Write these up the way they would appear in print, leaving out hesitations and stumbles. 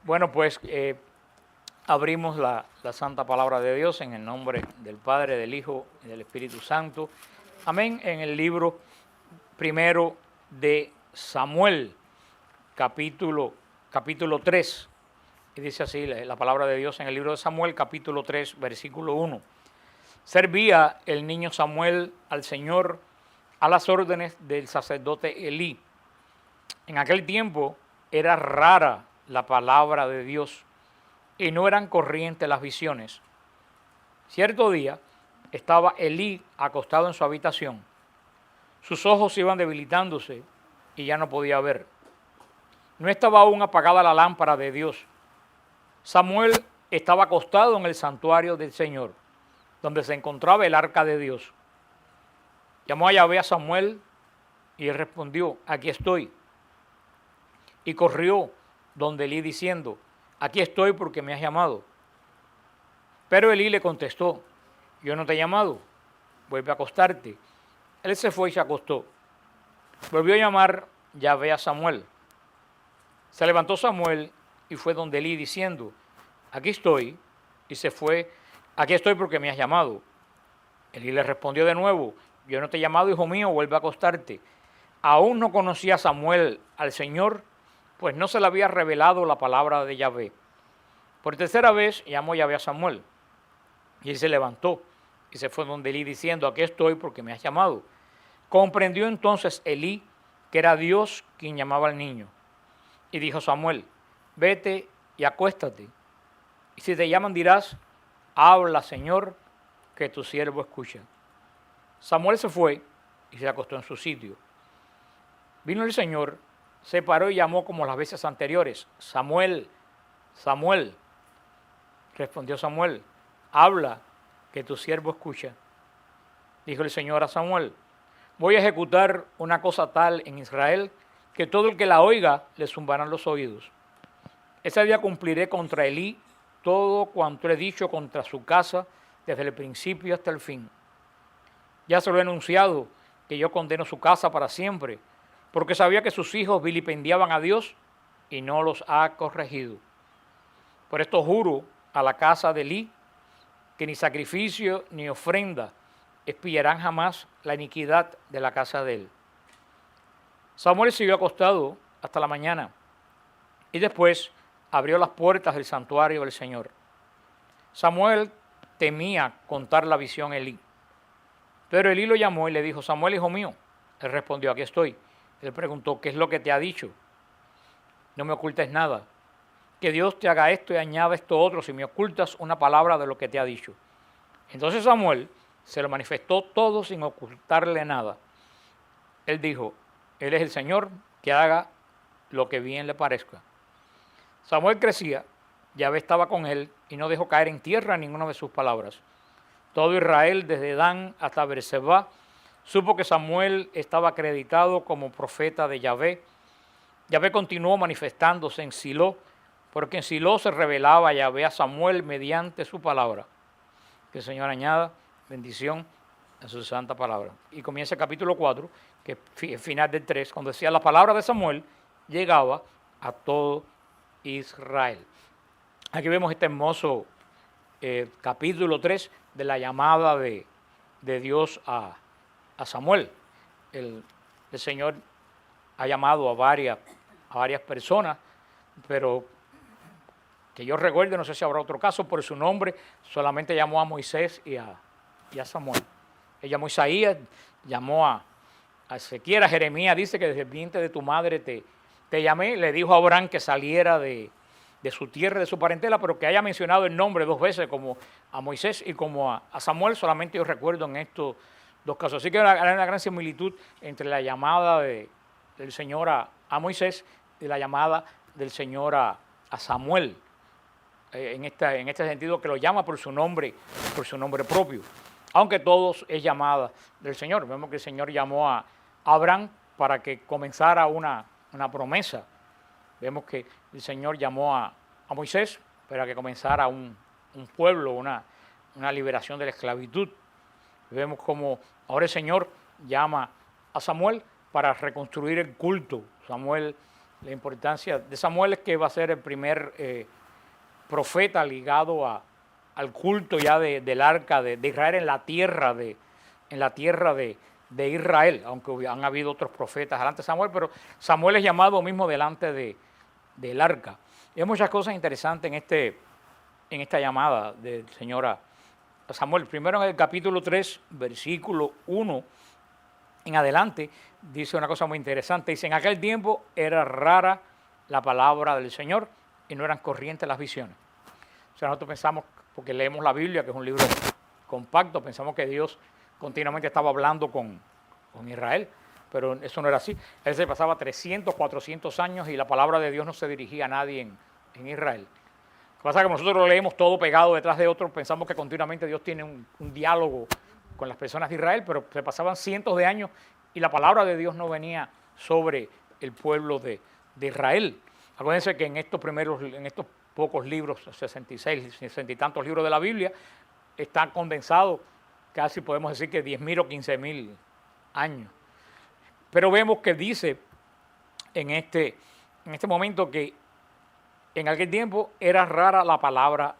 Bueno, pues abrimos la santa palabra de Dios en el nombre del Padre, del Hijo y del Espíritu Santo. Amén. En el libro primero de Samuel, capítulo 3. Y dice así la palabra de Dios en el libro de Samuel, capítulo 3, versículo 1. Servía el niño Samuel al Señor a las órdenes del sacerdote Elí. En aquel tiempo era rara la palabra de Dios y no eran corrientes las visiones. Cierto día estaba Elí acostado en su habitación. Sus ojos iban debilitándose y ya no podía ver. No estaba aún apagada la lámpara de Dios. Samuel estaba acostado en el santuario del Señor, donde se encontraba el arca de Dios. Llamó a Yahvé a Samuel y él respondió: aquí estoy. Y corrió donde Elí diciendo: aquí estoy porque me has llamado. Pero Elí le contestó: yo no te he llamado, vuelve a acostarte. Él se fue y se acostó. Volvió a llamar Yahvé a Samuel. Se levantó Samuel y fue donde Elí diciendo: aquí estoy. Y se fue: aquí estoy porque me has llamado. Elí le respondió de nuevo: yo no te he llamado, hijo mío, vuelve a acostarte. Aún no conocía Samuel al Señor, pues no se le había revelado la palabra de Yahvé. Por tercera vez llamó Yahvé a Samuel. Y él se levantó y se fue donde Elí diciendo: aquí estoy porque me has llamado. Comprendió entonces Elí que era Dios quien llamaba al niño. Y dijo Samuel: vete y acuéstate. Y si te llaman dirás: habla, Señor, que tu siervo escucha. Samuel se fue y se acostó en su sitio. Vino el Señor, se paró y llamó como las veces anteriores: Samuel, Samuel. Respondió Samuel: habla, que tu siervo escucha. Dijo el Señor a Samuel: voy a ejecutar una cosa tal en Israel que todo el que la oiga le zumbarán los oídos. Ese día cumpliré contra Elí todo cuanto he dicho contra su casa desde el principio hasta el fin. Ya se lo he anunciado que yo condeno su casa para siempre, porque sabía que sus hijos vilipendiaban a Dios y no los ha corregido. Por esto juro a la casa de Elí que ni sacrificio ni ofrenda expiarán jamás la iniquidad de la casa de él. Samuel siguió acostado hasta la mañana y después abrió las puertas del santuario del Señor. Samuel temía contar la visión a Elí, pero Elí lo llamó y le dijo: Samuel, hijo mío. Él respondió: aquí estoy. Él preguntó: ¿qué es lo que te ha dicho? No me ocultes nada. Que Dios te haga esto y añada esto otro si me ocultas una palabra de lo que te ha dicho. Entonces Samuel se lo manifestó todo sin ocultarle nada. Él dijo: Él es el Señor, que haga lo que bien le parezca. Samuel crecía, Yahvé estaba con él y no dejó caer en tierra ninguna de sus palabras. Todo Israel, desde Dan hasta Beerseba, supo que Samuel estaba acreditado como profeta de Yahvé. Yahvé continuó manifestándose en Silo, porque en Silo se revelaba Yahvé a Samuel mediante su palabra. Que el Señor añada bendición a su santa palabra. Y comienza el capítulo 4, que es el final del 3, cuando decía: la palabra de Samuel llegaba a todo Israel. Aquí vemos este hermoso capítulo 3 de la llamada de Dios a Samuel. El Señor ha llamado a varias personas, pero que yo recuerde, no sé si habrá otro caso, por su nombre solamente llamó a Moisés y a Samuel. Él llamó a Isaías, llamó a Ezequiel, a Jeremías, dice que desde el vientre de tu madre te llamé. Le dijo a Abraham que saliera de su tierra, de su parentela, pero que haya mencionado el nombre dos veces, como a Moisés y como a Samuel, solamente yo recuerdo en estos dos casos. Así que hay una gran similitud entre la llamada del Señor a Moisés y la llamada del Señor a Samuel. En este sentido, que lo llama por su nombre propio, aunque todos es llamada del Señor. Vemos que el Señor llamó a Abraham para que comenzara una promesa. Vemos que el Señor llamó a Moisés para que comenzara un pueblo, una liberación de la esclavitud. Vemos como ahora el Señor llama a Samuel para reconstruir el culto. Samuel La importancia de Samuel es que va a ser el primer profeta ligado al culto ya del arca de Israel en la tierra de Israel, aunque han habido otros profetas delante de Samuel, pero Samuel es llamado mismo delante del arca. Y hay muchas cosas interesantes en esta llamada del Señor a Samuel. Primero en el capítulo 3, versículo 1 en adelante, dice una cosa muy interesante. Dice, en aquel tiempo era rara la palabra del Señor y no eran corrientes las visiones. O sea, nosotros pensamos, porque leemos la Biblia, que es un libro compacto, pensamos que Dios continuamente estaba hablando con Israel, pero eso no era así. Él se pasaba 300, 400 años y la palabra de Dios no se dirigía a nadie en Israel. Lo que pasa es que nosotros lo leemos todo pegado detrás de otro, pensamos que continuamente Dios tiene un diálogo con las personas de Israel, pero se pasaban cientos de años y la palabra de Dios no venía sobre el pueblo de Israel. Acuérdense que en estos pocos libros, 66, 60 y tantos libros de la Biblia, están condensados casi podemos decir que 10.000 o 15.000 años. Pero vemos que dice en este momento que en aquel tiempo era rara la palabra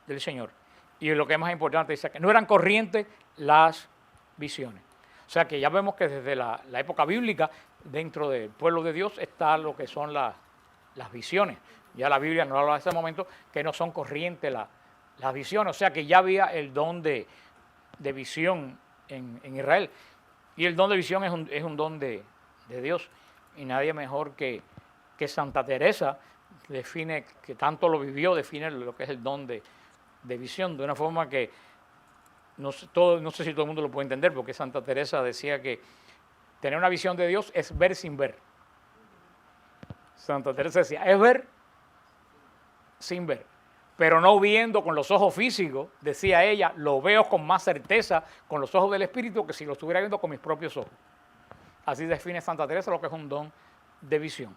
del Señor. Y lo que es más importante dice que no eran corrientes las visiones. O sea que ya vemos que desde la época bíblica, dentro del pueblo de Dios, está lo que son las visiones. Ya la Biblia nos habla de ese momento que no son corrientes las visiones. O sea que ya había el don de visión en Israel. Y el don de visión es un don de Dios. Y nadie mejor que Santa Teresa define, que tanto lo vivió, define lo que es el don de visión, de una forma que no sé si todo el mundo lo puede entender, porque Santa Teresa decía que tener una visión de Dios es ver sin ver. Santa Teresa decía, es ver sin ver, pero no viendo con los ojos físicos, decía ella, lo veo con más certeza con los ojos del Espíritu que si lo estuviera viendo con mis propios ojos. Así define Santa Teresa lo que es un don de visión.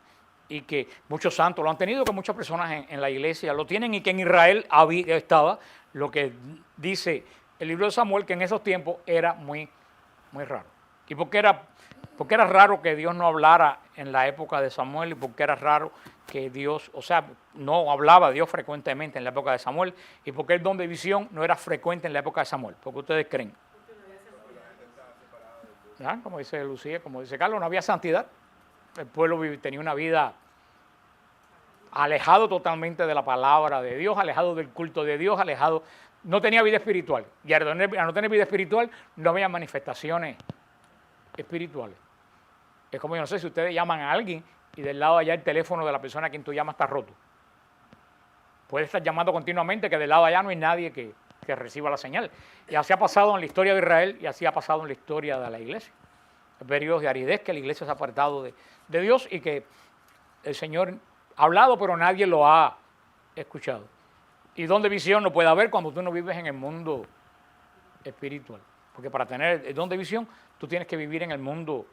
Y que muchos santos lo han tenido, que muchas personas en la iglesia lo tienen y que en Israel estaba lo que dice el libro de Samuel, que en esos tiempos era muy, muy raro. ¿Y por qué era raro que Dios no hablara en la época de Samuel? ¿Y por qué era raro que Dios, no hablaba Dios frecuentemente en la época de Samuel? ¿Y por qué el don de visión no era frecuente en la época de Samuel? ¿Por qué ustedes creen? ¿Ah? Como dice Lucía, como dice Carlos, no había santidad. El pueblo tenía una vida alejado totalmente de la palabra de Dios, alejado del culto de Dios, no tenía vida espiritual. Y al no tener vida espiritual, no había manifestaciones espirituales. Es como yo no sé si ustedes llaman a alguien y del lado de allá el teléfono de la persona a quien tú llamas está roto. Puede estar llamando continuamente que del lado de allá no hay nadie que reciba la señal. Y así ha pasado en la historia de Israel y así ha pasado en la historia de la iglesia. Hay periodos de aridez que la iglesia se ha apartado de Dios y que el Señor ha hablado pero nadie lo ha escuchado. Y don de visión no puede haber cuando tú no vives en el mundo espiritual. Porque para tener el don de visión tú tienes que vivir en el mundo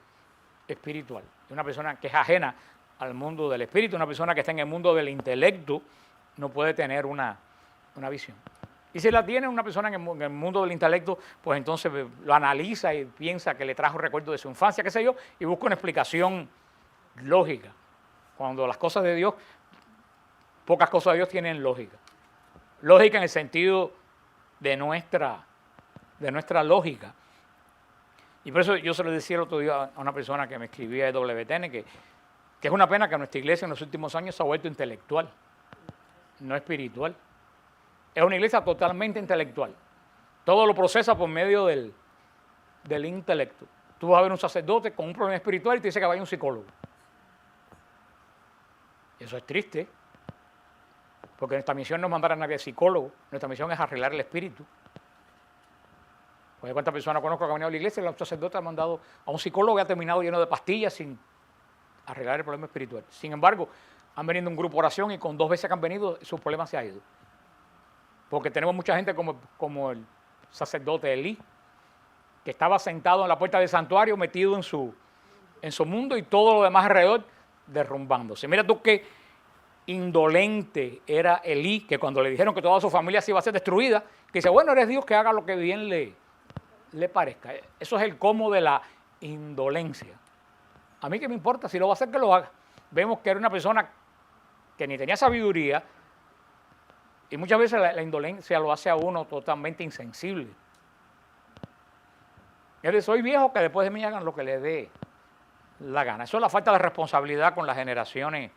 espiritual. Y una persona que es ajena al mundo del espíritu, una persona que está en el mundo del intelecto, no puede tener una visión. Y si la tiene una persona en el mundo del intelecto, pues entonces lo analiza y piensa que le trajo recuerdo de su infancia, qué sé yo, y busca una explicación lógica. Cuando las cosas de Dios, pocas cosas de Dios tienen lógica. Lógica en el sentido de nuestra lógica. Y por eso yo se lo decía el otro día a una persona que me escribía de WTN, que es una pena que nuestra iglesia en los últimos años se ha vuelto intelectual, no espiritual. Es una iglesia totalmente intelectual. Todo lo procesa por medio del intelecto. Tú vas a ver un sacerdote con un problema espiritual y te dice que vaya a un psicólogo. Eso es triste, porque nuestra misión no es mandar a nadie psicólogo, nuestra misión es arreglar el espíritu. Pues cuántas personas conozco que han venido a la iglesia y los sacerdotes han mandado a un psicólogo que ha terminado lleno de pastillas sin arreglar el problema espiritual. Sin embargo, han venido un grupo de oración y con 2 veces que han venido, su problema se ha ido. Porque tenemos mucha gente como el sacerdote Elí, que estaba sentado en la puerta del santuario, metido en su mundo y todo lo demás alrededor derrumbándose. Mira tú qué indolente era Elí, que cuando le dijeron que toda su familia se iba a ser destruida, que dice, bueno, eres Dios que haga lo que bien le parezca. Eso es el cómo de la indolencia. A mí qué me importa, si lo va a hacer que lo haga. vemos que era una persona que ni tenía sabiduría, y muchas veces la indolencia lo hace a uno totalmente insensible. Él dice, soy viejo, que después de mí hagan lo que le dé la gana. Eso es la falta de responsabilidad con las generaciones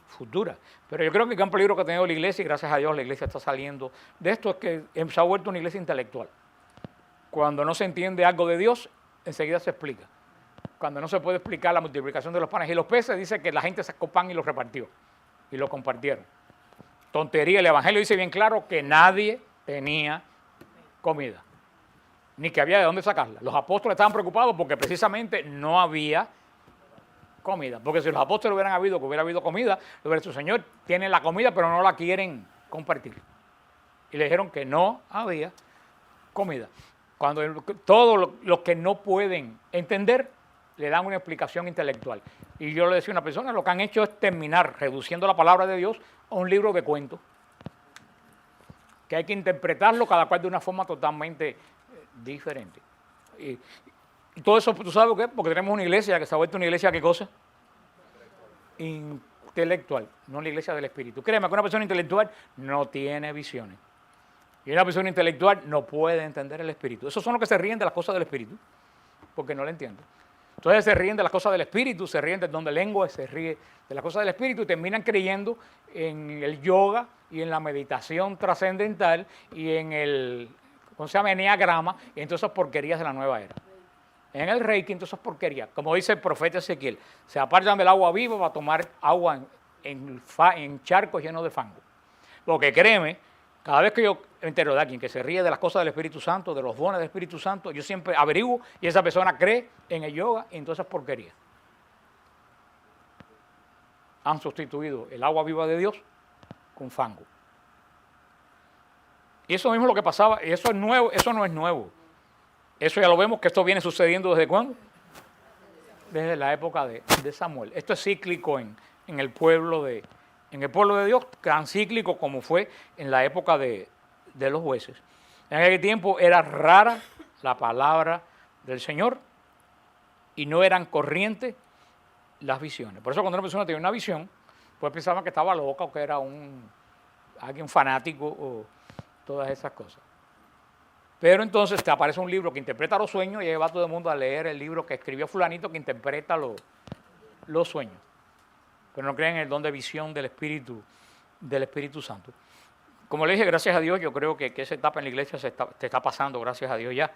futuras. Pero yo creo que el gran peligro que ha tenido la iglesia, y gracias a Dios la iglesia está saliendo de esto, es que se ha vuelto una iglesia intelectual. Cuando no se entiende algo de Dios, enseguida se explica. Cuando no se puede explicar la multiplicación de los panes y los peces, dice que la gente sacó pan y lo repartió, y lo compartieron. Tontería, el Evangelio dice bien claro que nadie tenía comida, ni que había de dónde sacarla. Los apóstoles estaban preocupados porque precisamente no había comida, porque si los apóstoles hubieran habido, que hubiera habido comida, le hubiera dicho, Señor, tienen la comida, pero no la quieren compartir. Y le dijeron que no había comida. Cuando todos los que no pueden entender, le dan una explicación intelectual. Y yo le decía a una persona, lo que han hecho es terminar reduciendo la palabra de Dios a un libro de cuentos, que hay que interpretarlo cada cual de una forma totalmente diferente. Y todo eso, ¿tú sabes por qué? Porque tenemos una iglesia que se ha vuelto una iglesia, ¿qué cosa? Intelectual, no la iglesia del Espíritu. Créeme que una persona intelectual no tiene visiones. Y una persona intelectual no puede entender el Espíritu. Esos son los que se ríen de las cosas del Espíritu, porque no lo entienden. Entonces se ríen de las cosas del Espíritu, se ríen del don de lengua, se ríen de las cosas del Espíritu y terminan creyendo en el yoga y en la meditación trascendental y en el, ¿cómo se llama?, enneagrama, y en todas esas porquerías de la nueva era. En el Reiki, en todas esas porquerías, como dice el profeta Ezequiel, se apartan del agua viva para tomar agua en charcos llenos de fango. Porque créeme, cada vez que yo me entero de alguien que se ríe de las cosas del Espíritu Santo, de los dones del Espíritu Santo, yo siempre averiguo y esa persona cree en el yoga y en todas esas porquerías. Han sustituido el agua viva de Dios con fango. Y eso mismo es lo que pasaba, y eso es nuevo, eso no es nuevo. Eso ya lo vemos que esto viene sucediendo ¿desde cuándo? Desde la época de Samuel. Esto es cíclico en el pueblo de Dios, tan cíclico como fue en la época de los jueces. En aquel tiempo era rara la palabra del Señor y no eran corrientes las visiones. Por eso cuando una persona tiene una visión, pues pensaban que estaba loca o que era alguien fanático o todas esas cosas. Pero entonces te aparece un libro que interpreta los sueños y ahí va todo el mundo a leer el libro que escribió fulanito que interpreta los sueños. Pero no creen en el don de visión del Espíritu Santo. Como le dije, gracias a Dios, yo creo que esa etapa en la iglesia te está pasando, gracias a Dios ya.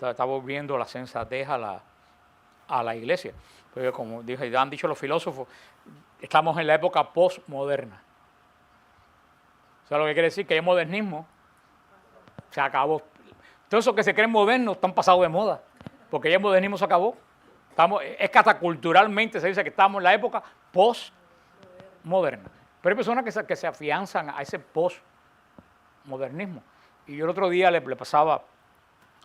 Está volviendo la sensatez a la iglesia. Porque como han dicho los filósofos, estamos en la época postmoderna. O sea, lo que quiere decir que el modernismo se acabó. Todos esos que se creen modernos están pasados de moda, porque ya el modernismo se acabó. Es que hasta culturalmente se dice que estamos en la época postmoderna. Pero hay personas que se afianzan a ese postmodernismo. Y yo el otro día le pasaba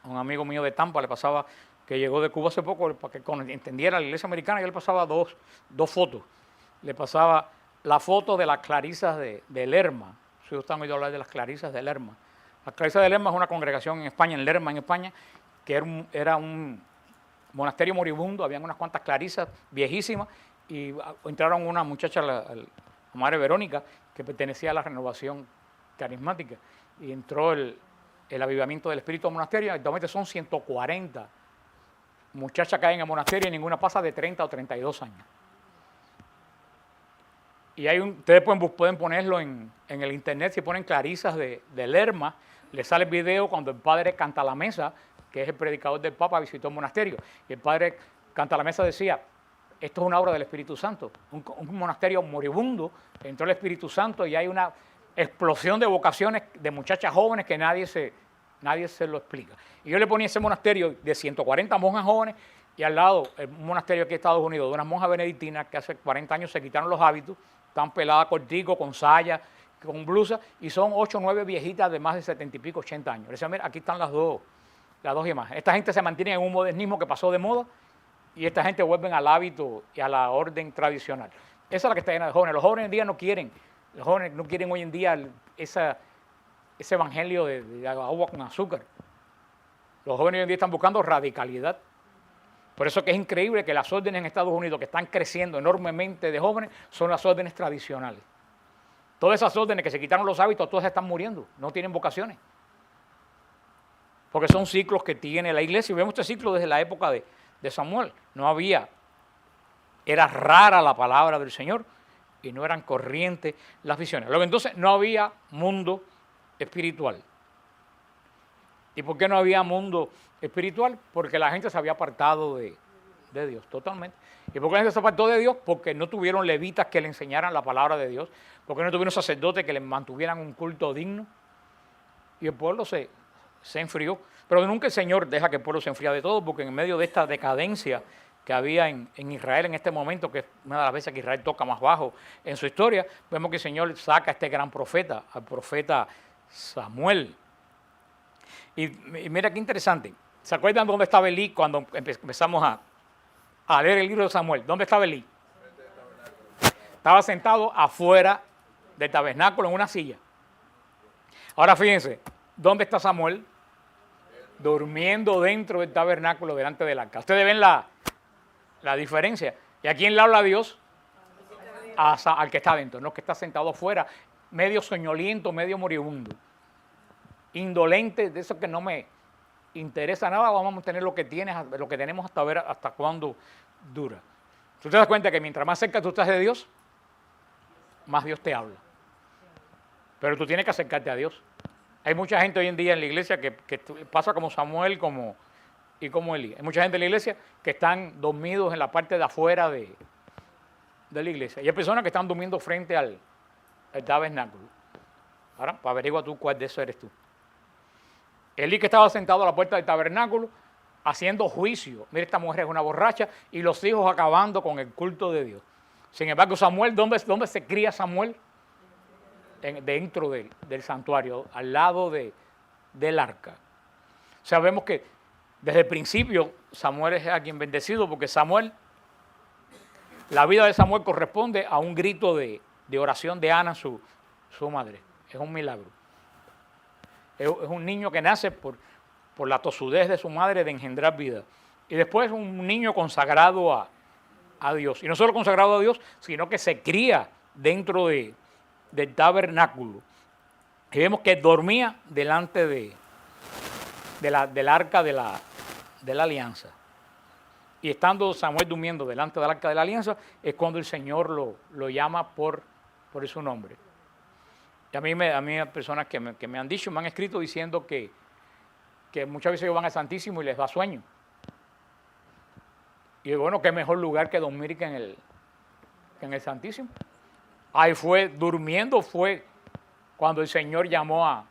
a un amigo mío de Tampa, le pasaba que llegó de Cuba hace poco, para que entendiera la iglesia americana, yo le pasaba dos fotos. Le pasaba la foto de las clarisas de Lerma. Si ustedes han oído hablar de las clarisas de Lerma. Las clarisas de Lerma es una congregación en España, en Lerma, en España, que era un monasterio moribundo, habían unas cuantas clarisas viejísimas, y entraron una muchacha, la madre Verónica, que pertenecía a la renovación carismática, y entró el avivamiento del espíritu al monasterio. Actualmente son 140 muchachas que hay en el monasterio y ninguna pasa de 30 o 32 años. Y ustedes pueden ponerlo en el internet, si ponen clarisas de Lerma, les sale el video cuando el padre canta la mesa, que es el predicador del Papa, visitó el monasterio, y el padre canta la mesa decía, esto es una obra del Espíritu Santo, un monasterio moribundo, entró el Espíritu Santo y hay una explosión de vocaciones de muchachas jóvenes que nadie se lo explica. Y yo le ponía ese monasterio de 140 monjas jóvenes y al lado un monasterio aquí en Estados Unidos de unas monjas benedictinas que hace 40 años se quitaron los hábitos, están peladas cortico, con saya, con blusa, y son 8 o 9 viejitas de más de 70 y pico, 80 años. Le decía, mira, aquí están las dos imágenes. Esta gente se mantiene en un modernismo que pasó de moda y esta gente vuelve al hábito y a la orden tradicional. Esa es la que está llena de jóvenes. Los jóvenes hoy en día no quieren hoy en día ese evangelio de agua con azúcar. Los jóvenes hoy en día están buscando radicalidad. Por eso que es increíble que las órdenes en Estados Unidos que están creciendo enormemente de jóvenes son las órdenes tradicionales. Todas esas órdenes que se quitaron los hábitos, todas están muriendo, no tienen vocaciones. Porque son ciclos que tiene la iglesia. Y vemos este ciclo desde la época de Samuel. No había, era rara la palabra del Señor y no eran corrientes las visiones. Luego entonces no había mundo espiritual. ¿Y por qué no había mundo espiritual? Porque la gente se había apartado de Dios totalmente. ¿Y por qué la gente se apartó de Dios? Porque no tuvieron levitas que le enseñaran la palabra de Dios, porque no tuvieron sacerdotes que les mantuvieran un culto digno, y el pueblo se enfrió. Pero nunca el Señor deja que el pueblo se enfríe de todo, porque en medio de esta decadencia que había en Israel en este momento, que es una de las veces que Israel toca más bajo en su historia, vemos que el Señor saca a este gran profeta, al profeta Samuel. Y mira qué interesante. ¿Se acuerdan dónde estaba Elí cuando empezamos a leer el libro de Samuel? ¿Dónde estaba Elí? Estaba sentado afuera del tabernáculo en una silla. Ahora fíjense, ¿dónde está Samuel? Durmiendo dentro del tabernáculo delante del arca. Ustedes ven la diferencia. ¿Y a quién le habla Dios? Al que está adentro, no que está sentado afuera, medio soñoliento, medio moribundo, indolente, de eso que no me interesa nada, vamos a tener lo que tenemos hasta ver hasta cuándo dura. ¿Tú te das cuenta que mientras más cerca tú estás de Dios, más Dios te habla? Pero tú tienes que acercarte a Dios. Hay mucha gente hoy en día en la iglesia que pasa como Samuel y como Elí. Hay mucha gente en la iglesia que están dormidos en la parte de afuera de la iglesia. Y hay personas que están durmiendo frente al tabernáculo. Ahora, para averiguar tú cuál de esos eres tú. Elí, que estaba sentado a la puerta del tabernáculo haciendo juicio. Mira, esta mujer es una borracha, y los hijos acabando con el culto de Dios. Sin embargo, Samuel, ¿dónde se cría Samuel? Dentro del santuario, al lado del arca. O sea, vemos que desde el principio Samuel es alguien bendecido, porque la vida de Samuel corresponde a un grito de oración de Ana, su madre. Es un milagro. Es un niño que nace por la tosudez de su madre de engendrar vida. Y después un niño consagrado a Dios. Y no solo consagrado a Dios, sino que se cría dentro del tabernáculo. Y vemos que dormía delante del arca de la alianza. Y estando Samuel durmiendo delante del arca de la alianza, es cuando el Señor lo llama por su nombre. Y a mí hay personas que me han dicho, me han escrito diciendo que muchas veces ellos van al Santísimo y les da sueño. Y bueno, qué mejor lugar que dormir que en el Santísimo. Ahí durmiendo fue cuando el Señor llamó a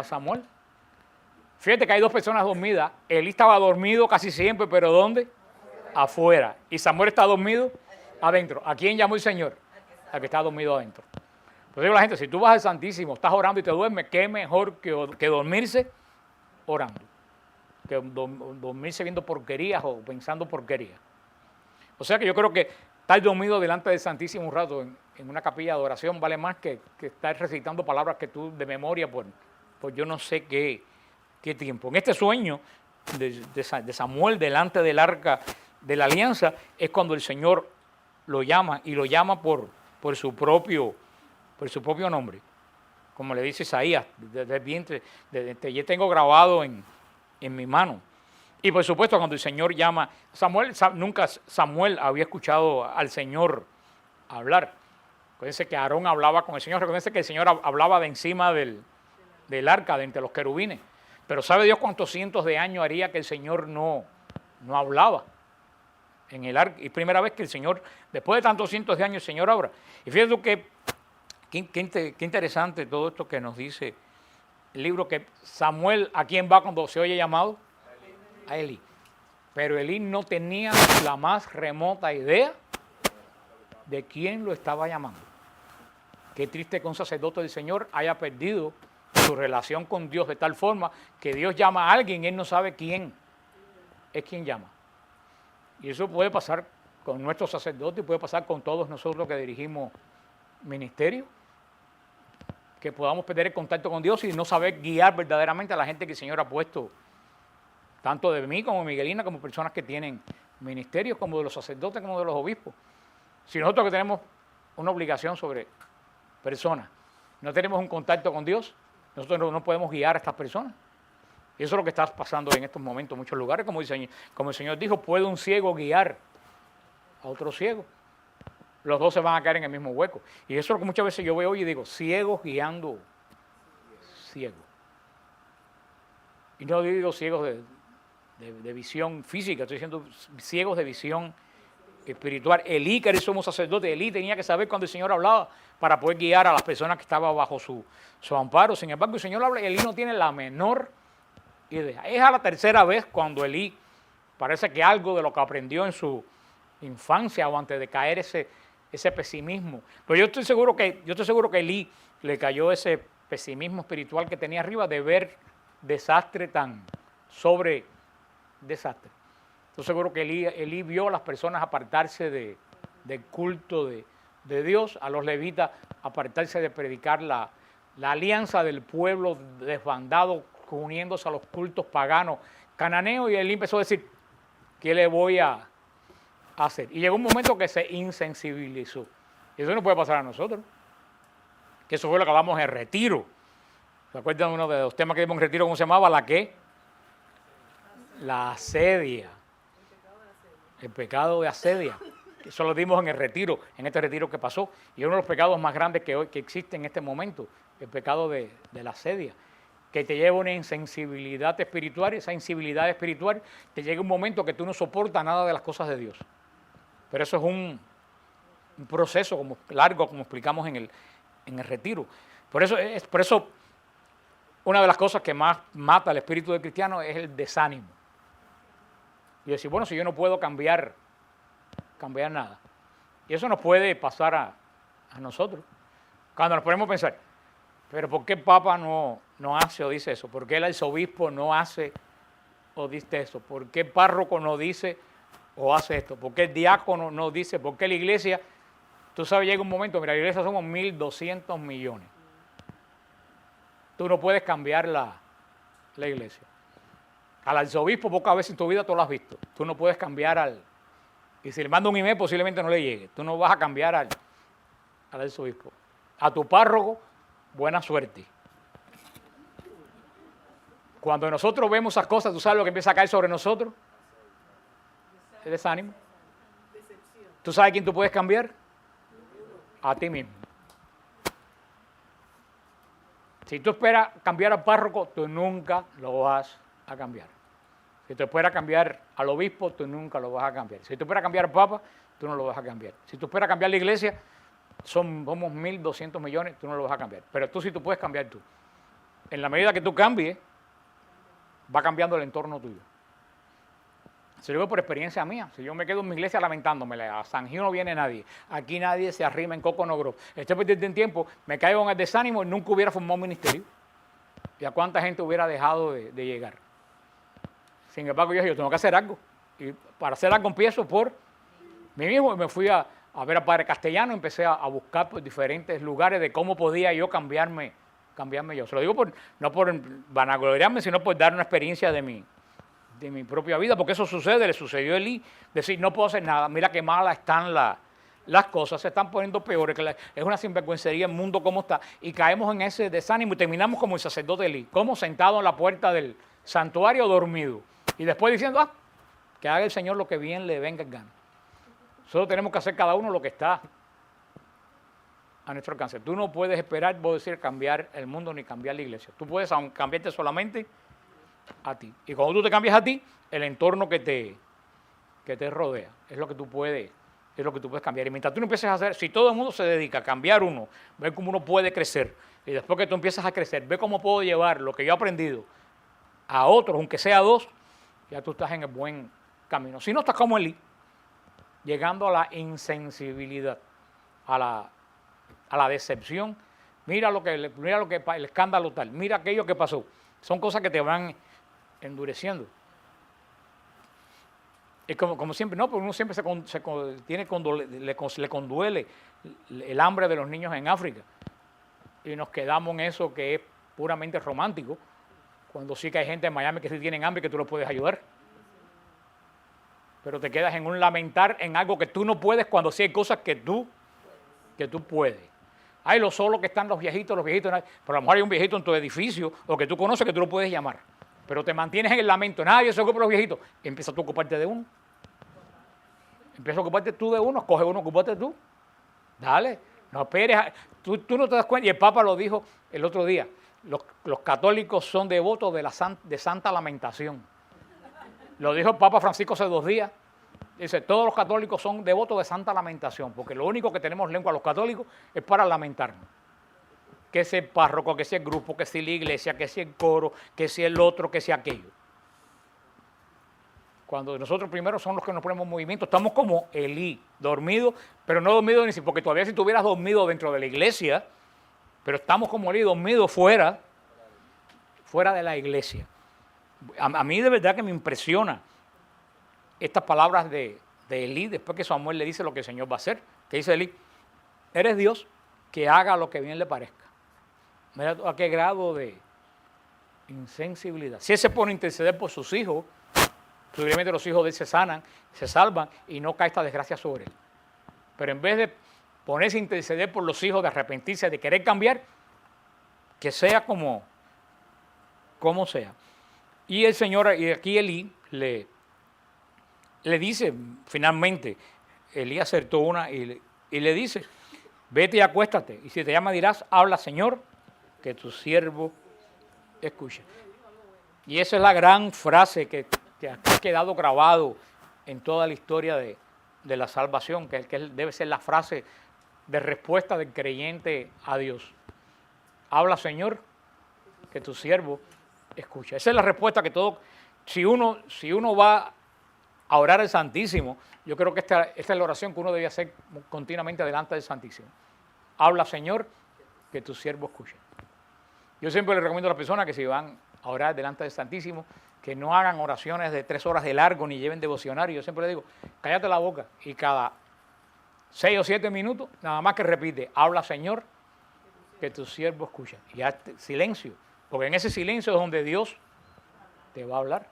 Samuel. Fíjate que hay dos personas dormidas. Elí estaba dormido casi siempre, pero ¿dónde? Afuera. Y Samuel está dormido adentro. ¿A quién llamó el Señor? Al que está dormido adentro. Pues digo a la gente, si tú vas al Santísimo, estás orando y te duermes, qué mejor que dormirse orando. Que dormirse viendo porquerías o pensando porquerías. O sea que yo creo que estar dormido delante del Santísimo un rato en una capilla de oración vale más que estar recitando palabras que tú de memoria por yo no sé qué tiempo. En este sueño de Samuel delante del arca de la alianza es cuando el Señor lo llama, y lo llama por su propio nombre. Como le dice Isaías, desde el vientre, yo tengo grabado en mi mano. Y por supuesto, cuando el Señor llama, nunca Samuel había escuchado al Señor hablar. Recuérdense que Aarón hablaba con el Señor, recuérdense que el Señor hablaba de encima del arca, de entre los querubines. Pero ¿sabe Dios cuántos cientos de años haría que el Señor no hablaba en el arca? Y primera vez que el Señor, después de tantos cientos de años, el Señor habla. Y fíjate qué interesante todo esto que nos dice el libro, que Samuel, ¿a quién va cuando se oye llamado? A Elí. Pero Elí no tenía la más remota idea de quién lo estaba llamando. Qué triste que un sacerdote del Señor haya perdido su relación con Dios de tal forma que Dios llama a alguien y él no sabe quién es quien llama. Y eso puede pasar con nuestros sacerdotes, puede pasar con todos nosotros que dirigimos ministerio, que podamos perder el contacto con Dios y no saber guiar verdaderamente a la gente que el Señor ha puesto, tanto de mí como de Miguelina, como personas que tienen ministerios como de los sacerdotes, como de los obispos. Si nosotros que tenemos una obligación sobre personas, no tenemos un contacto con Dios, nosotros no podemos guiar a estas personas. Y eso es lo que está pasando en estos momentos en muchos lugares. Como el Señor dijo, ¿puede un ciego guiar a otro ciego? Los dos se van a caer en el mismo hueco. Y eso es lo que muchas veces yo veo hoy y digo, ciegos guiando ciegos. Y no digo ciegos de visión física, estoy diciendo ciegos de visión espiritual. Elí, que era sumo sacerdote, Elí tenía que saber cuando el Señor hablaba para poder guiar a las personas que estaban bajo su amparo. Sin embargo, el Señor habla y Elí no tiene la menor idea. Es a la tercera vez cuando Elí parece que algo de lo que aprendió en su infancia o antes de caer ese pesimismo. Pero yo estoy seguro que Elí le cayó ese pesimismo espiritual que tenía arriba de ver desastre tan sobre desastre. Estoy seguro que Elí vio a las personas apartarse del culto de Dios, a los levitas apartarse de predicar la alianza del pueblo desbandado, uniéndose a los cultos paganos cananeos, y Elí empezó a decir, ¿qué le voy a hacer? Y llegó un momento que se insensibilizó. Y eso no puede pasar a nosotros. Que eso fue lo que hablamos en retiro. ¿Se acuerdan de uno de los temas que vimos en retiro? ¿Cómo se llamaba? ¿La qué? La asedia. El pecado de asedia. Eso lo dimos en el retiro, en este retiro que pasó. Y uno de los pecados más grandes que existe en este momento, el pecado de la asedia, que te lleva a una insensibilidad espiritual. Esa insensibilidad espiritual te llega un momento que tú no soportas nada de las cosas de Dios. Pero eso es un proceso largo, como explicamos en el retiro. Por eso una de las cosas que más mata al espíritu del cristiano es el desánimo. Y decir, bueno, si yo no puedo cambiar nada. Y eso nos puede pasar a nosotros. Cuando nos ponemos a pensar, pero ¿por qué el Papa no hace o dice eso? ¿Por qué el arzobispo no hace o dice eso? ¿Por qué el párroco no dice o hace esto? ¿Por qué el diácono no dice? ¿Por qué la iglesia? Tú sabes, llega un momento, mira, la iglesia somos 1.200 millones. Tú no puedes cambiar la iglesia. Al arzobispo pocas veces en tu vida tú lo has visto. Tú no puedes cambiar y si le manda un email posiblemente no le llegue. Tú no vas a cambiar al arzobispo. A tu párroco, buena suerte. Cuando nosotros vemos esas cosas, ¿tú sabes lo que empieza a caer sobre nosotros? El desánimo. ¿Tú sabes quién tú puedes cambiar? A ti mismo. Si tú esperas cambiar al párroco, tú nunca lo vas a cambiar. Si tú esperas cambiar al obispo, tú nunca lo vas a cambiar. Si tú esperas cambiar al papa, tú no lo vas a cambiar. Si tú esperas cambiar la iglesia, somos 1.200 millones, tú no lo vas a cambiar. Pero tú sí tú puedes cambiar tú. En la medida que tú cambies, va cambiando el entorno tuyo. Se lo digo por experiencia mía. Si yo me quedo en mi iglesia lamentándome, a San Gil no viene nadie, aquí nadie se arrima en Coconut Grove, estoy perdiendo en tiempo, me caigo en el desánimo y nunca hubiera formado un ministerio. ¿Y a cuánta gente hubiera dejado de llegar? Sin embargo, yo tengo que hacer algo. Y para hacer algo empiezo por mí mismo. Y me fui a ver al Padre Castellano, empecé a buscar por diferentes lugares de cómo podía yo cambiarme yo. Se lo digo no por vanagloriarme, sino por dar una experiencia de mi propia vida, porque eso le sucedió a Elí, decir, no puedo hacer nada, mira qué malas están las cosas, se están poniendo peores, es una sinvergüencería el mundo como está, y caemos en ese desánimo y terminamos como el sacerdote Elí, como sentado en la puerta del santuario dormido, y después diciendo, que haga el Señor lo que bien le venga en gana. Nosotros tenemos que hacer cada uno lo que está a nuestro alcance. Tú no puedes esperar, vos decir, cambiar el mundo ni cambiar la iglesia. Tú puedes cambiarte solamente a ti. Y cuando tú te cambias a ti, el entorno que te rodea es lo que tú puedes cambiar. Y mientras tú no empieces a hacer, si todo el mundo se dedica a cambiar uno, ver cómo uno puede crecer, y después que tú empiezas a crecer, ve cómo puedo llevar lo que yo he aprendido a otros, aunque sea dos, ya tú estás en el buen camino. Si no, estás como Elí, llegando a la insensibilidad, a la decepción. Mira el escándalo tal, mira aquello que pasó. Son cosas que te van endureciendo. Es como siempre, no, porque uno siempre le conduele el hambre de los niños en África. Y nos quedamos en eso que es puramente romántico, cuando sí que hay gente en Miami que sí tienen hambre y que tú los puedes ayudar. pero te quedas en un lamentar en algo que tú no puedes cuando sí hay cosas que tú puedes. Hay los solos que están los viejitos, pero a lo mejor hay un viejito en tu edificio o que tú conoces que tú lo puedes llamar, pero te mantienes en el lamento, nadie se ocupa de los viejitos, empieza tú a ocuparte de uno. Empieza a ocuparte tú de uno, coge uno, ocúpate tú. Dale, no esperes, tú no te das cuenta, y el Papa lo dijo el otro día, los católicos son devotos de Santa Lamentación. Lo dijo el Papa Francisco hace 2 días. Dice, todos los católicos son devotos de Santa Lamentación, porque lo único que tenemos lengua los católicos es para lamentarnos. Que sea el párroco, que sea el grupo, que sea la iglesia, que sea el coro, que sea el otro, que sea aquello. Cuando nosotros primero son los que nos ponemos en movimiento, estamos como Elí, dormidos, pero no dormidos ni siquiera, porque todavía si estuvieras dormido dentro de la iglesia, pero estamos como Elí, dormidos fuera de la iglesia. A mí de verdad que me impresiona estas palabras de Elí, después que Samuel le dice lo que el Señor va a hacer. Que dice Elí, eres Dios, que haga lo que bien le parezca. Mira a qué grado de insensibilidad. Si él se pone a interceder por sus hijos, posiblemente los hijos de él se sanan, se salvan y no cae esta desgracia sobre él. Pero en vez de ponerse a interceder por los hijos, de arrepentirse, de querer cambiar, que sea como sea. Y el Señor, y aquí Elí le dice, finalmente, Elí acertó una y le dice, vete y acuéstate, y si te llama dirás, habla Señor, que tu siervo escucha. Y esa es la gran frase que ha quedado grabado en toda la historia de la salvación, que debe ser la frase de respuesta del creyente a Dios. Habla Señor, que tu siervo escucha. Esa es la respuesta que todo, si uno va a orar al Santísimo, yo creo que esta es la oración que uno debe hacer continuamente delante del Santísimo. Habla Señor, que tu siervo escucha. Yo siempre le recomiendo a las personas que si van a orar delante del Santísimo, que no hagan oraciones de 3 horas de largo ni lleven devocionario. Yo siempre le digo, cállate la boca y cada 6 o 7 minutos, nada más que repite, habla Señor, que tu siervo escucha. Y haz silencio, porque en ese silencio es donde Dios te va a hablar.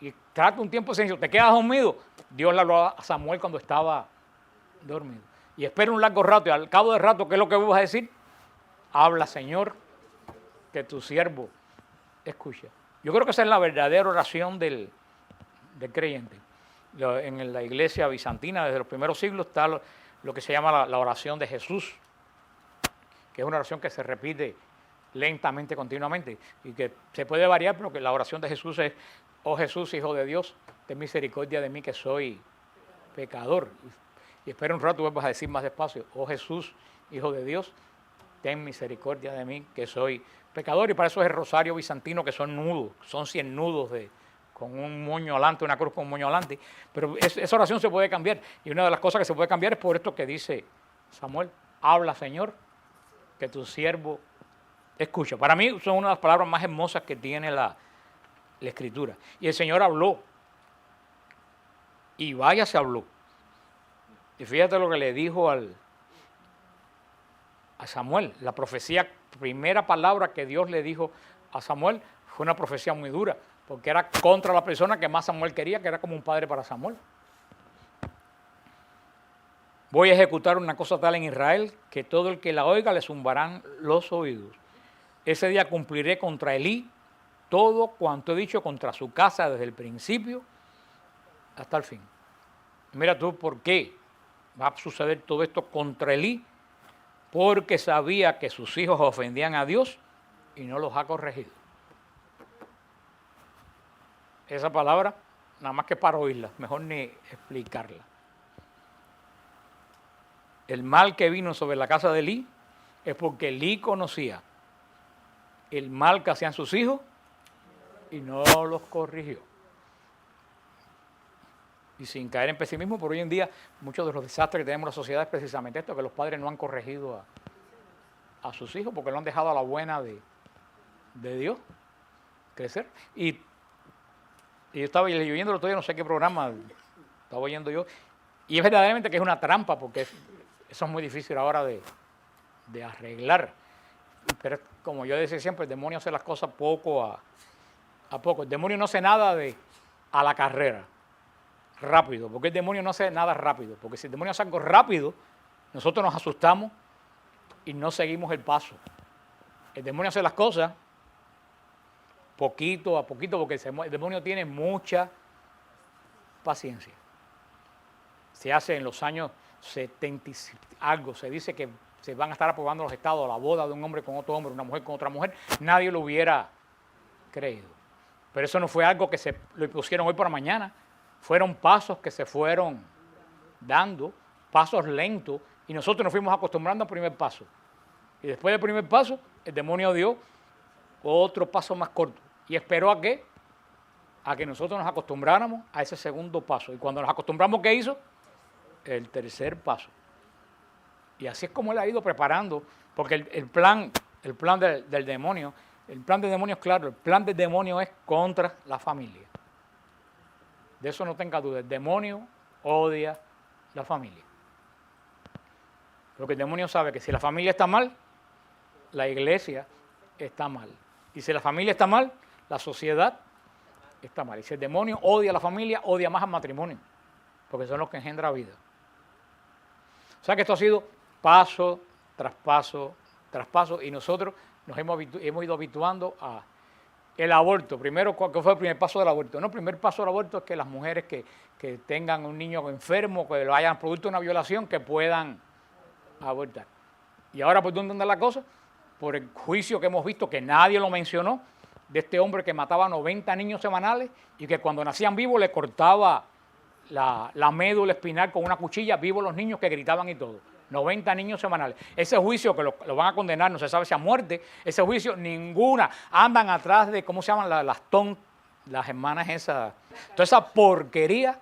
Y trata un tiempo de silencio, te quedas dormido, Dios le habló a Samuel cuando estaba dormido. Y espera un largo rato, y al cabo del rato, ¿qué es lo que vas a decir? Habla Señor, que tu siervo escucha. Yo creo que esa es la verdadera oración del creyente. En la iglesia bizantina, desde los primeros siglos, está lo que se llama la oración de Jesús, que es una oración que se repite lentamente, continuamente, y que se puede variar, pero que la oración de Jesús es, oh Jesús, Hijo de Dios, ten misericordia de mí que soy pecador. Y espera un rato, vas a decir más despacio, oh Jesús, Hijo de Dios, ten misericordia de mí que soy pecador. Y para eso es el rosario bizantino, que son nudos, son 100 nudos con un moño alante, una cruz con un moño alante. Pero esa oración se puede cambiar. Y una de las cosas que se puede cambiar es por esto que dice Samuel, habla Señor, que tu siervo escucha. Para mí son una de las palabras más hermosas que tiene la Escritura. Y el Señor habló. Y vaya se habló. Y fíjate lo que le dijo a Samuel. La profecía, primera palabra que Dios le dijo a Samuel, fue una profecía muy dura, porque era contra la persona que más Samuel quería, que era como un padre para Samuel. Voy a ejecutar una cosa tal en Israel, que todo el que la oiga le zumbarán los oídos. Ese día cumpliré contra Elí todo cuanto he dicho contra su casa desde el principio hasta el fin. Mira tú por qué va a suceder todo esto contra Elí, porque sabía que sus hijos ofendían a Dios y no los ha corregido. Esa palabra, nada más que para oírla, mejor ni explicarla. El mal que vino sobre la casa de Elí es porque Elí conocía el mal que hacían sus hijos y no los corrigió. Y sin caer en pesimismo, por hoy en día muchos de los desastres que tenemos en la sociedad es precisamente esto, que los padres no han corregido a sus hijos porque lo han dejado a la buena de Dios crecer. Y yo estaba oyendo el otro día, no sé qué programa estaba oyendo yo, y es verdaderamente que es una trampa, porque eso es muy difícil ahora de arreglar. Pero como yo decía siempre, el demonio hace las cosas poco a poco. El demonio no hace nada a la carrera. rápido, porque el demonio no hace nada rápido, porque si el demonio hace algo rápido, nosotros nos asustamos y no seguimos el paso. El demonio hace las cosas poquito a poquito, porque el demonio tiene mucha paciencia. Se hace en los años 70 y algo, se dice que se van a estar aprobando los estados, la boda de un hombre con otro hombre, una mujer con otra mujer, nadie lo hubiera creído. Pero eso no fue algo que se lo pusieron hoy por mañana, fueron pasos que se fueron dando, pasos lentos, y nosotros nos fuimos acostumbrando al primer paso. Y después del primer paso, el demonio dio otro paso más corto. Y esperó a qué? A que nosotros nos acostumbráramos a ese segundo paso. Y cuando nos acostumbramos, ¿qué hizo? El tercer paso. Y así es como él ha ido preparando, porque el plan del demonio, el plan del demonio es claro, el plan del demonio es contra la familia. De eso no tenga duda, el demonio odia la familia. Porque el demonio sabe que si la familia está mal, la iglesia está mal. Y si la familia está mal, la sociedad está mal. Y si el demonio odia a la familia, odia más al matrimonio, porque son los que engendran vida. O sea que esto ha sido paso tras paso tras paso, y nosotros nos hemos ido habituando a el aborto. Primero, ¿cuál fue el primer paso del aborto? No, el primer paso del aborto es que las mujeres que tengan un niño enfermo, que lo hayan producto de una violación, que puedan abortar. Y ahora, ¿por dónde anda la cosa? Por el juicio que hemos visto, que nadie lo mencionó, de este hombre que mataba 90 niños semanales y que cuando nacían vivos le cortaba la médula espinal con una cuchilla, vivos los niños que gritaban y todo. 90 niños semanales. Ese juicio que lo van a condenar, no se sabe si a muerte, ese juicio ninguna, andan atrás de, ¿cómo se llaman? Las hermanas esas, toda esa porquería.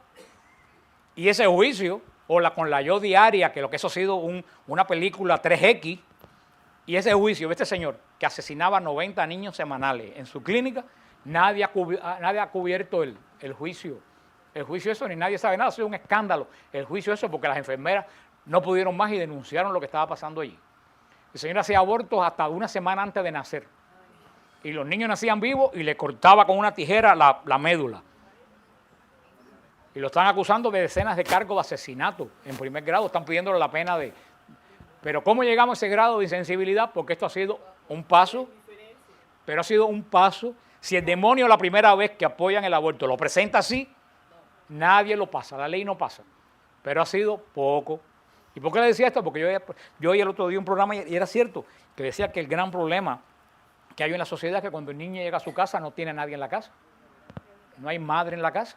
Y ese juicio, con la yo diaria, que lo que eso ha sido una película 3X, y ese juicio de este señor que asesinaba 90 niños semanales en su clínica, nadie ha cubierto el juicio. El juicio eso, ni nadie sabe nada, ha sido un escándalo. El juicio eso, porque las enfermeras no pudieron más y denunciaron lo que estaba pasando allí. El señor hacía abortos hasta una semana antes de nacer. Y los niños nacían vivos y le cortaba con una tijera la médula. Y lo están acusando de decenas de cargos de asesinato en primer grado. Están pidiéndole la pena de... Pero ¿cómo llegamos a ese grado de insensibilidad? Porque esto ha sido un paso, pero ha sido un paso. Si el demonio la primera vez que apoyan el aborto lo presenta así, nadie lo pasa, la ley no pasa. Pero ha sido poco. ¿Y por qué le decía esto? Porque yo oí el otro día un programa y era cierto, que decía que el gran problema que hay en la sociedad es que cuando el niño llega a su casa no tiene nadie en la casa. No hay madre en la casa.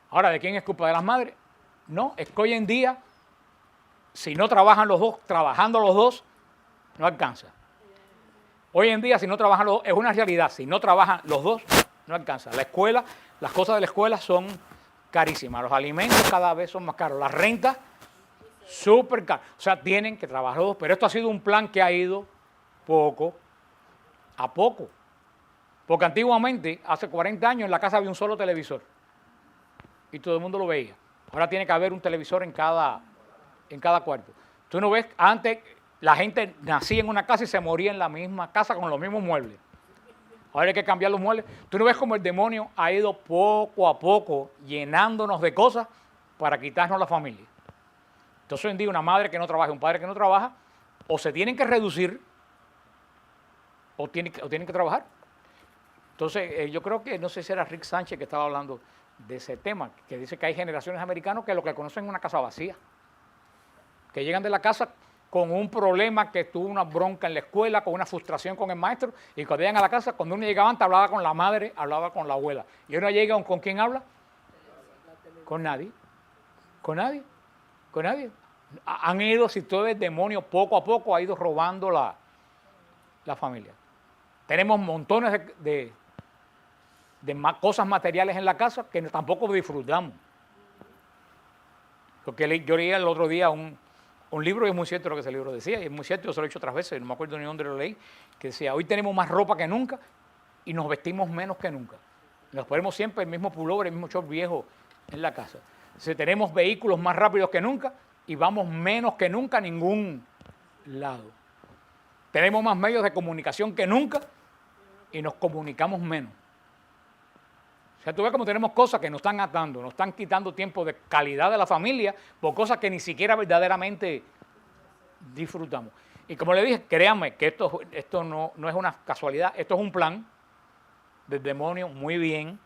Ahora, ¿de quién es culpa? ¿De las madres? No, es que hoy en día, si no trabajan los dos, trabajando los dos, no alcanza. Hoy en día, si no trabajan los dos, es una realidad, si no trabajan los dos, no alcanza. La escuela, las cosas de la escuela son carísimas, los alimentos cada vez son más caros, la renta súper cara. O sea, tienen que trabajar los dos, pero esto ha sido un plan que ha ido poco a poco. Porque antiguamente, hace 40 años, en la casa había un solo televisor y todo el mundo lo veía. Ahora tiene que haber un televisor en cada cuarto. Tú no ves, antes la gente nacía en una casa y se moría en la misma casa con los mismos muebles. Ahora hay que cambiar los muebles. Tú no ves cómo el demonio ha ido poco a poco llenándonos de cosas para quitarnos la familia. Entonces hoy en día una madre que no trabaja, un padre que no trabaja, o se tienen que reducir o tienen que trabajar. Entonces yo creo que, no sé si era Rick Sánchez que estaba hablando de ese tema, que dice que hay generaciones americanas que lo que conocen es una casa vacía, que llegan de la casa con un problema, que tuvo una bronca en la escuela, con una frustración con el maestro, y cuando llegan a la casa, cuando uno llegaba antes, hablaba con la madre, hablaba con la abuela. Y uno llega, ¿con quién habla? Con nadie. Con nadie. Con nadie. Han ido, si todo el demonio, poco a poco ha ido robando la familia. Tenemos montones de cosas materiales en la casa que tampoco disfrutamos. Porque yo leí el otro día un libro, y es muy cierto lo que ese libro decía, y es muy cierto, yo se lo he dicho otras veces, no me acuerdo ni dónde lo leí, que decía, hoy tenemos más ropa que nunca y nos vestimos menos que nunca. Nos ponemos siempre el mismo pullover, el mismo short viejo en la casa. Entonces, tenemos vehículos más rápidos que nunca y vamos menos que nunca a ningún lado. Tenemos más medios de comunicación que nunca y nos comunicamos menos. O sea, tú ves como tenemos cosas que nos están atando, nos están quitando tiempo de calidad de la familia por cosas que ni siquiera verdaderamente disfrutamos. Y como le dije, créanme que esto no es una casualidad, esto es un plan del demonio muy bien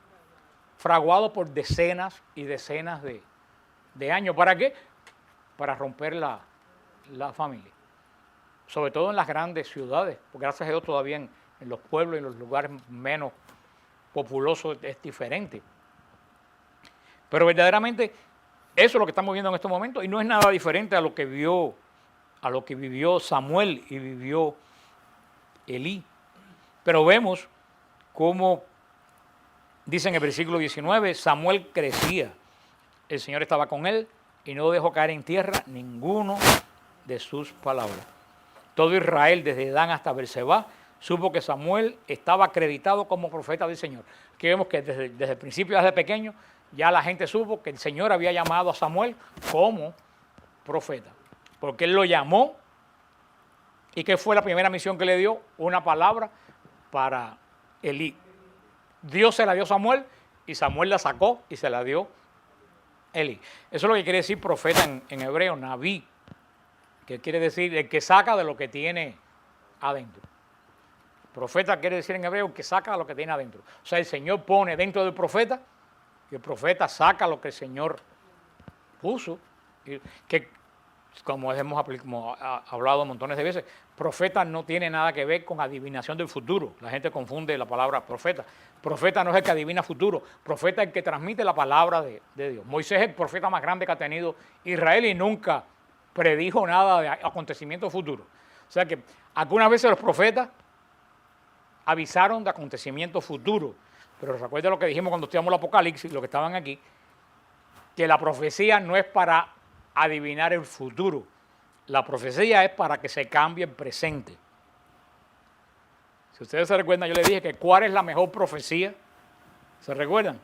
fraguado por decenas y decenas de años. ¿Para qué? Para romper la familia. Sobre todo en las grandes ciudades, porque gracias a Dios todavía en los pueblos y en los lugares menos populosos es diferente. Pero verdaderamente eso es lo que estamos viendo en estos momentos y no es nada diferente a lo que vivió Samuel y vivió Elí. Pero vemos cómo, dice en el versículo 19, Samuel crecía, el Señor estaba con él y no dejó caer en tierra ninguno de sus palabras. Todo Israel, desde Dan hasta Berseba, supo que Samuel estaba acreditado como profeta del Señor. Aquí vemos que desde el principio, desde pequeño, ya la gente supo que el Señor había llamado a Samuel como profeta. Porque él lo llamó. ¿Y qué fue la primera misión que le dio? Una palabra para Elí. Dios se la dio a Samuel y Samuel la sacó y se la dio a Elí. Eso es lo que quiere decir profeta en hebreo, Nabí, que quiere decir el que saca de lo que tiene adentro. Profeta quiere decir en hebreo que saca de lo que tiene adentro. O sea, el Señor pone dentro del profeta y el profeta saca lo que el Señor puso. Que como hemos hablado montones de veces, profeta no tiene nada que ver con adivinación del futuro. La gente confunde la palabra profeta. Profeta no es el que adivina futuro, profeta es el que transmite la palabra de Dios. Moisés es el profeta más grande que ha tenido Israel y nunca predijo nada de acontecimientos futuros. O sea que algunas veces los profetas avisaron de acontecimientos futuros, pero recuerda lo que dijimos cuando estudiamos el Apocalipsis, los que estaban aquí, que la profecía no es para adivinar el futuro, la profecía es para que se cambie el presente. Si ustedes se recuerdan, yo les dije que ¿cuál es la mejor profecía? ¿Se recuerdan?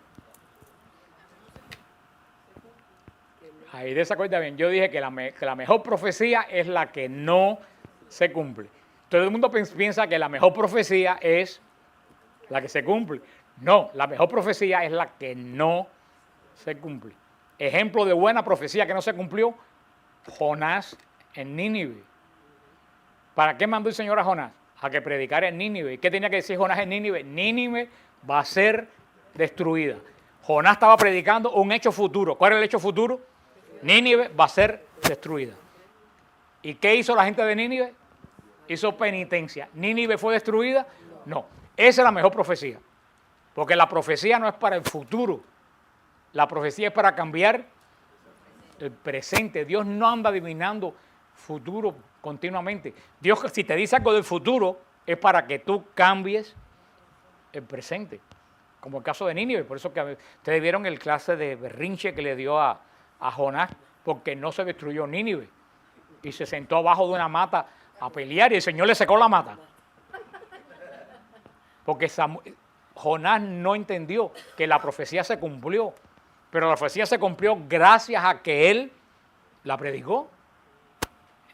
Ahí de esa cuenta bien, yo dije que la mejor profecía es la que no se cumple. Todo el mundo piensa que la mejor profecía es la que se cumple. No, la mejor profecía es la que no se cumple. Ejemplo de buena profecía que no se cumplió, Jonás en Nínive. ¿Para qué mandó el Señor a Jonás? A que predicara en Nínive. ¿Y qué tenía que decir Jonás en Nínive? Nínive va a ser destruida. Jonás estaba predicando un hecho futuro. ¿Cuál era el hecho futuro? Nínive va a ser destruida. ¿Y qué hizo la gente de Nínive? Hizo penitencia. ¿Nínive fue destruida? No. Esa es la mejor profecía. Porque la profecía no es para el futuro. La profecía es para cambiar el presente. Dios no anda adivinando futuro continuamente. Dios, si te dice algo del futuro, es para que tú cambies el presente. Como el caso de Nínive. Por eso que ustedes vieron el clase de berrinche que le dio a Jonás, porque no se destruyó Nínive. Y se sentó abajo de una mata a pelear y el Señor le secó la mata. Porque Jonás no entendió que la profecía se cumplió. Pero la profecía se cumplió gracias a que él la predicó.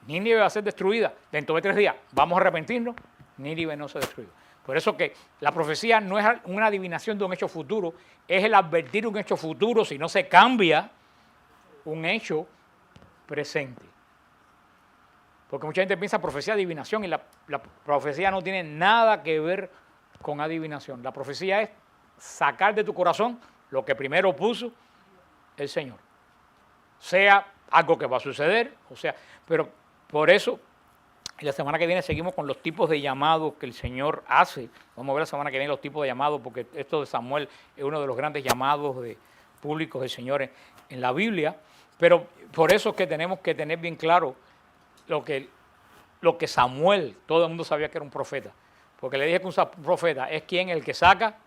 Nínive va a ser destruida dentro de 3 días. Vamos a arrepentirnos. Nínive no se destruyó. Por eso que la profecía no es una adivinación de un hecho futuro, es el advertir un hecho futuro si no se cambia un hecho presente. Porque mucha gente piensa profecía adivinación y la profecía no tiene nada que ver con adivinación. La profecía es sacar de tu corazón lo que primero puso el Señor. Sea algo que va a suceder, pero por eso, la semana que viene seguimos con los tipos de llamados que el Señor hace. Vamos a ver la semana que viene los tipos de llamados, porque esto de Samuel es uno de los grandes llamados públicos del Señor en la Biblia. Pero por eso es que tenemos que tener bien claro lo que Samuel, todo el mundo sabía que era un profeta. Porque le dije que un profeta es quien el que saca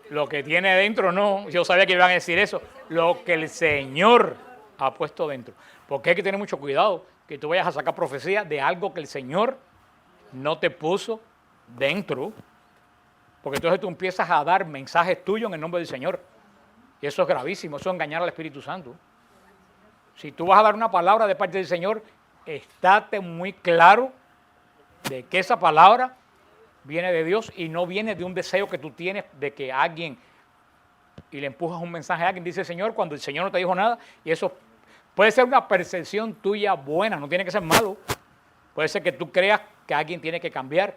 lo que tiene dentro. No, yo sabía que iban a decir eso, lo que el Señor ha puesto dentro. Porque hay que tener mucho cuidado que tú vayas a sacar profecía de algo que el Señor no te puso dentro, porque entonces tú empiezas a dar mensajes tuyos en el nombre del Señor. Y eso es gravísimo, eso es engañar al Espíritu Santo. Si tú vas a dar una palabra de parte del Señor, estate muy claro de que esa palabra viene de Dios y no viene de un deseo que tú tienes de que alguien, y le empujas un mensaje a alguien, dice el Señor, cuando el Señor no te dijo nada, y eso puede ser una percepción tuya buena, no tiene que ser malo. Puede ser que tú creas que alguien tiene que cambiar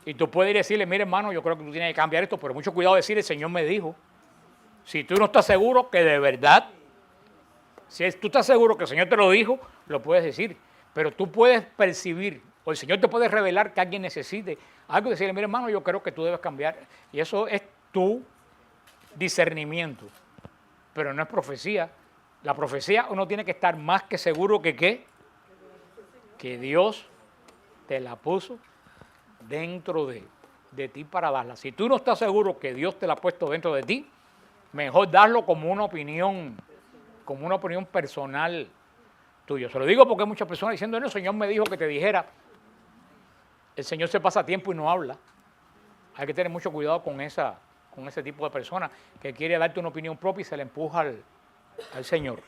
y tú puedes ir a decirle, mire hermano, yo creo que tú tienes que cambiar esto, pero mucho cuidado de decir, el Señor me dijo. Si tú no estás seguro que de verdad, si tú estás seguro que el Señor te lo dijo, lo puedes decir. Pero tú puedes percibir, o el Señor te puede revelar que alguien necesite algo y decirle, mire hermano, yo creo que tú debes cambiar. Y eso es tu discernimiento, pero no es profecía. La profecía uno tiene que estar más que seguro que ¿qué? Que Dios te la puso dentro de ti para darla. Si tú no estás seguro que Dios te la ha puesto dentro de ti, mejor darlo como una opinión personal tuya. Se lo digo porque hay muchas personas diciendo, no, el Señor me dijo que te dijera. El Señor se pasa tiempo y no habla. Hay que tener mucho cuidado con ese tipo de personas que quiere darte una opinión propia y se le empuja al Señor.